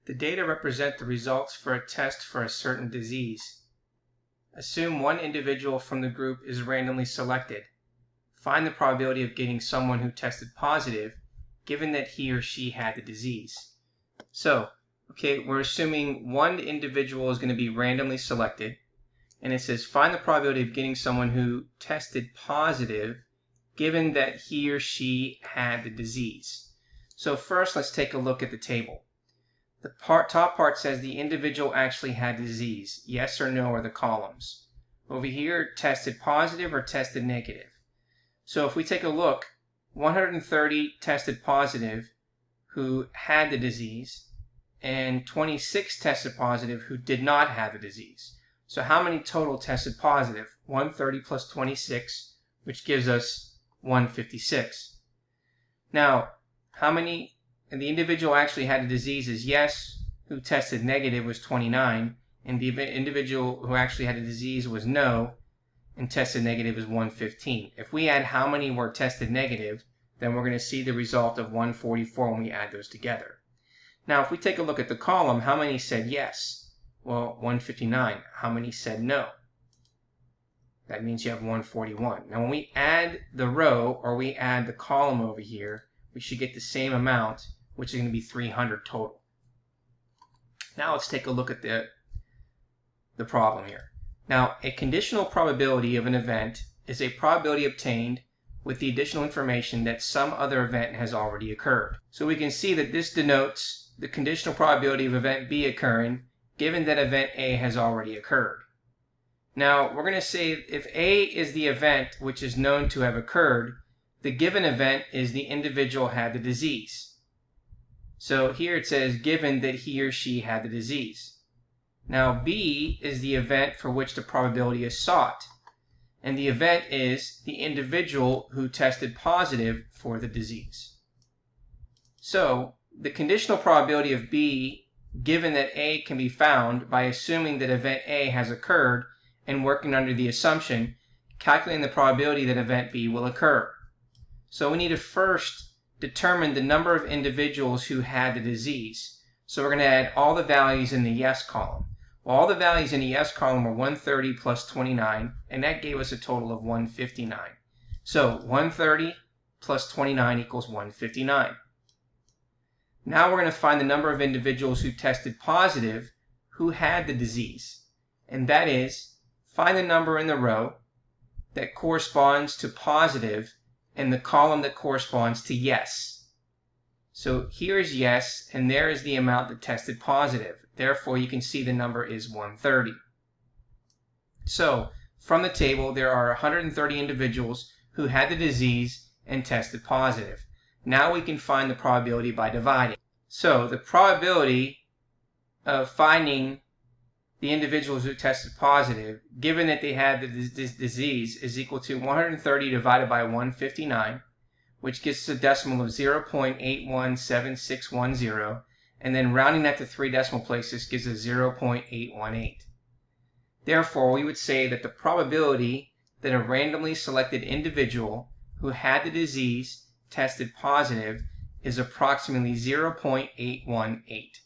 The data represent the results for a test for a certain disease. Assume one individual from the group is randomly selected. Find the probability of getting someone who tested positive, given that he or she had the disease. So, we're assuming one individual is going to be randomly selected, and it says find the probability of getting someone who tested positive, given that he or she had the disease. So first, let's take a look at the table. The top part says the individual actually had disease. Yes or no are the columns. Over here, tested positive or tested negative. So if we take a look, 130 tested positive who had the disease, and 26 tested positive who did not have the disease. So how many total tested positive? 130 plus 26, which gives us 156. Now, how many, and the individual actually had the disease is yes, who tested negative was 29, and the individual who actually had the disease was no, and tested negative is 115. If we add how many were tested negative, then we're going to see the result of 144 when we add those together. Now, if we take a look at the column, how many said yes? Well, 159. How many said no? That means you have 141. Now, when we add the row, or we add the column over here, we should get the same amount, which is going to be 300 total. Now, let's take a look at the problem here. Now, a conditional probability of an event is a probability obtained with the additional information that some other event has already occurred. So we can see that this denotes the conditional probability of event B occurring, given that event A has already occurred. Now, we're going to say if A is the event which is known to have occurred, the given event is the individual had the disease. So here it says given that he or she had the disease. Now, B is the event for which the probability is sought, and the event is the individual who tested positive for the disease. So, the conditional probability of B, given that A can be found by assuming that event A has occurred and working under the assumption, calculating the probability that event B will occur. So we need to first determine the number of individuals who had the disease. So we're going to add all the values in the yes column. Well, all the values in the yes column were 130 plus 29, and that gave us a total of 159. So 130 plus 29 equals 159. Now we're going to find the number of individuals who tested positive who had the disease. And that is, find the number in the row that corresponds to positive and the column that corresponds to yes. So here is yes, and there is the amount that tested positive. Therefore, you can see the number is 130. So, from the table, there are 130 individuals who had the disease and tested positive. Now we can find the probability by dividing. So, the probability of finding the individuals who tested positive, given that they had this disease, is equal to 130 divided by 159, which gives us a decimal of 0.817610, and then rounding that to 3 decimal places gives us 0.818. Therefore, we would say that the probability that a randomly selected individual who had the disease tested positive is approximately 0.818.